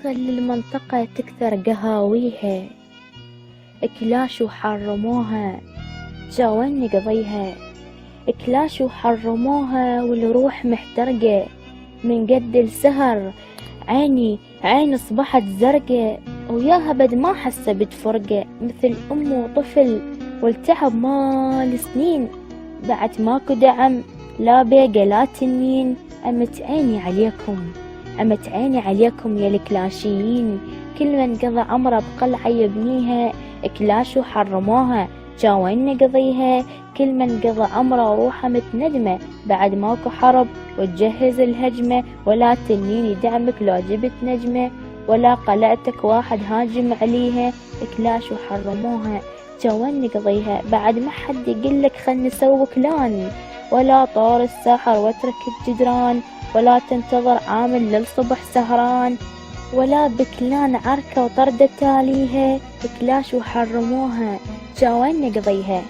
خلي المنطقة تكثر قهاويها، كلاش وحرموها جاون نقضيها، كلاش وحرموها والروح محترقة من قد السهر، عيني صبحت زرقة، وياها بد ما حسه بتفرقة، مثل أم وطفل والتعب مال سنين، بعد ماكو دعم لا بيقى لا تنين. أمت عيني عليكم يا الكلاشيين، كل من قضى عمره بقلعة يبنيها، كلاش وحرموها جاوين نقضيها، كل من قضى عمره وروحه متندمة، بعد ماكو حرب وتجهز الهجمة، ولا تنين يدعمك لو جبت نجمة، ولا قلعتك واحد هاجم عليها، كلاش وحرموها جاوين نقضيها، بعد ما حد يقلك خل نسوي كلان، ولا طار الساحر واترك الجدران، ولا تنتظر عامل للصبح سهران، ولا بكلان عركة وطردة تاليها، كلاش وحرموها جاوين نقضيها.